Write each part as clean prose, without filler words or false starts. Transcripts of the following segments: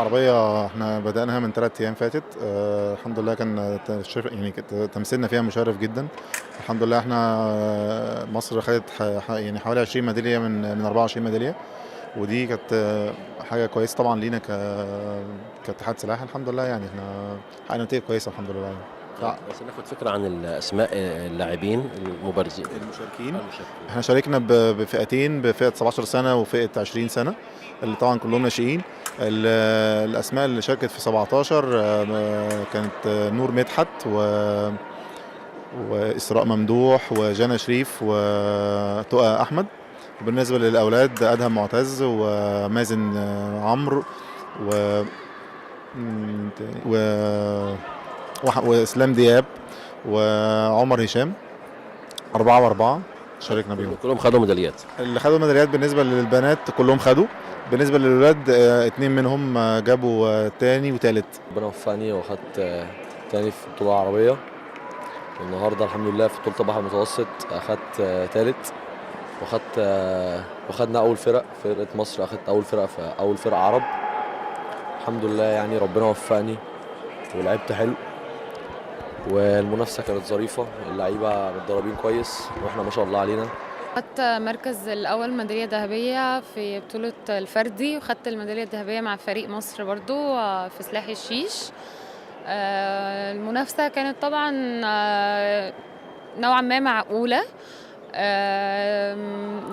العربية احنا بدأناها من 3 أيام فاتت. الحمد لله كان يعني تمثيلنا فيها مشرف جدا. الحمد لله احنا مصر خدت يعني حوالي 20 ميدالية من 24 ميدالية، ودي كانت حاجة كويسة طبعا لينا كاتحاد سلاح. الحمد لله يعني احنا حققنا نتيجة كويسة الحمد لله يعني. بس ناخد فكرة عن الأسماء اللاعبين المبارزين المشاركين احنا شاركنا بفئتين، بفئة 17 سنة وفئة 20 سنة اللي طبعا كلهم ناشئين. الأسماء اللي شاركت في 17 كانت نور مدحت وإسراء ممدوح وجانا شريف وتقى أحمد. وبالنسبة للأولاد أدهم معتز ومازن عمرو و و وإسلام دياب وعمر هشام. 4 و4 شاركنا بيهم، كلهم خدوا ميداليات. اللي خدوا ميداليات بالنسبة للبنات كلهم خدوا. بالنسبة للولاد 2 منهم جابوا تاني وتالت. ربنا وفقني واخدت تاني في بطولة عربية، والنهارده الحمد لله في بطولة البحر المتوسط اخدت تالت، واخدنا أول فرقة مصر، اخدت أول فرقة في أول فرقة عرب. الحمد لله يعني ربنا وفقني ولعبت حلو، والمنافسة كانت ظريفة، اللعيبة متدربين كويس واحنا ما شاء الله علينا. خدت مركز الأول ميدالية ذهبية في بطولة الفردي، وخدت الميدالية الذهبية مع فريق مصر برضو في سلاح الشيش. المنافسة كانت طبعا نوعا ما معقولة.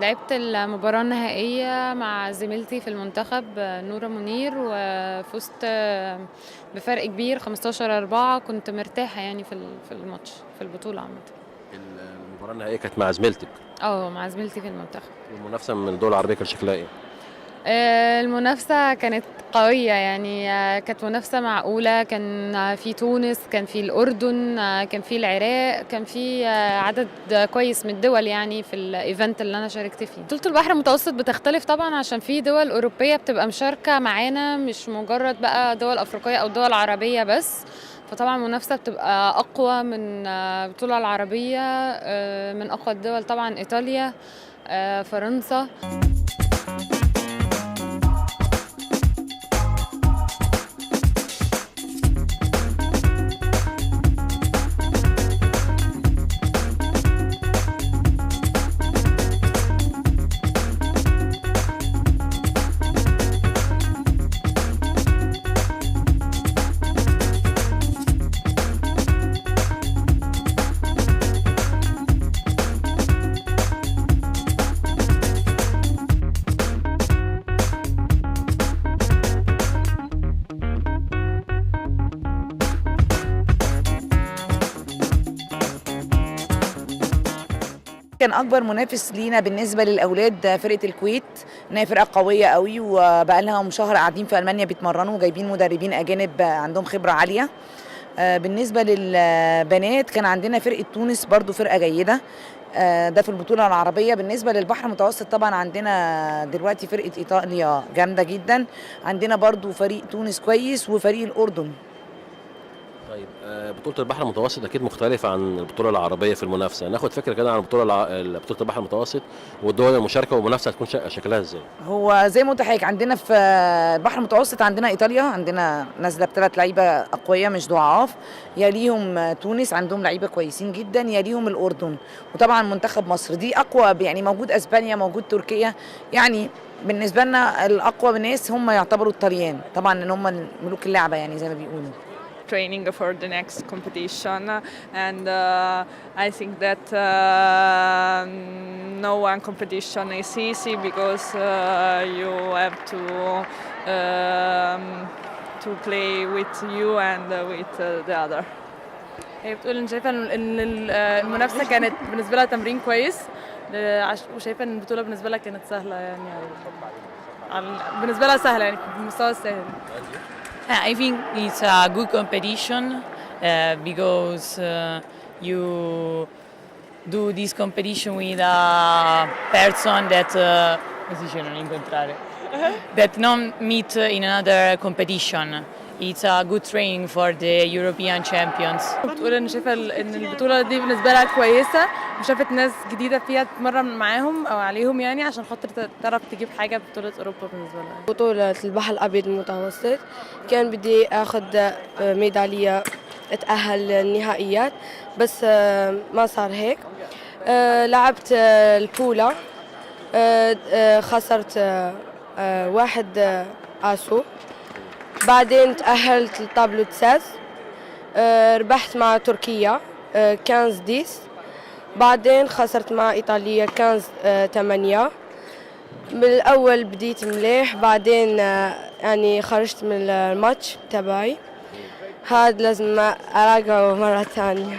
لعبت المباراة النهائية مع زميلتي في المنتخب نورة منير، وفزت بفرق كبير 15-4. كنت مرتاحة يعني في الماتش في البطولة عامة. المباراة النهائية كانت مع زميلتك؟ مع زميلتي في المنتخب. المنافسة من الدول العربية كان شكلها ايه؟ المنافسة كانت قوية يعني، كانت منافسة معقولة. كان في تونس، كان في الأردن، كان في العراق، كان في عدد كويس من الدول يعني في الإيفنت اللي أنا شاركت فيه. بطولة البحر المتوسط بتختلف طبعا عشان في دول أوروبية بتبقى مشاركة معانا، مش مجرد بقى دول أفريقية أو دول عربية بس. فطبعا المنافسة بتبقى أقوى من البطولة العربية. من أقوى الدول طبعا إيطاليا، فرنسا. كان اكبر منافس لينا بالنسبه للاولاد فرقه الكويت، انها فرقه قويه قوي، وبقى لها شهر قاعدين في المانيا بيتمرنوا، وجايبين مدربين اجانب عندهم خبره عاليه. بالنسبه للبنات كان عندنا فرقه تونس برضو فرقه جيده، ده في البطوله العربيه. بالنسبه للبحر المتوسط طبعا عندنا دلوقتي فرقه ايطاليا جامده جدا، عندنا برضو فريق تونس كويس وفريق الاردن. طيب بطولة البحر المتوسط أكيد مختلفة عن البطولة العربية في المنافسة. ناخد فكرة كده عن بطولة البحر المتوسط والدول المشاركة والمنافسة هتكون شكلها ازاي؟ هو زي ما قلت لحضرتك، عندنا في البحر المتوسط عندنا إيطاليا، عندنا نازلة ب3 لعيبة أقوياء مش ضعاف، يليهم تونس عندهم لعيبة كويسين جدا، يليهم الأردن، وطبعا منتخب مصر دي أقوى يعني. موجود أسبانيا، موجود تركيا، يعني بالنسبة لنا الأقوى بالناس هم يعتبروا الطليان طبعا، إن هم ملوك اللعبة يعني زي ما بيقولوا. Training for the next competition, and I think that no one competition is easy because you have to play with you and with the other. هي بتقول ان شايفه ان المنافسه كانت بالنسبه لها تمرين كويس، وشايفه ان البطوله بالنسبه لها كانت سهله يعني، بالنسبه لها سهله يعني بالمستوى السهل. I think it's a good competition because you do this competition with a person that that not meet in another competition. it's a good training for the European champions. بتقول ان شايفه ان البطوله دي بالنسبه لها كويسه وشافت ناس جديده فيها تتمرن معاهم او عليهم يعني عشان خاطر تعرف تجيب حاجه في بطوله اوروبا بالنسبه لها. بطولة البحر الأبيض المتوسط كان بدي أخذ ميدالية أتأهل للنهائيات بس ما صار هيك. لعبت البولا، خسرت 1 آسو، بعدين تأهلت لطابلو 16، ربحت مع تركيا 15-10، بعدين خسرت مع إيطاليا 15-8. بالأول بديت مليح، بعدين يعني خرجت من الماتش تبعي، هاد لازم أراجعه مرة ثانية.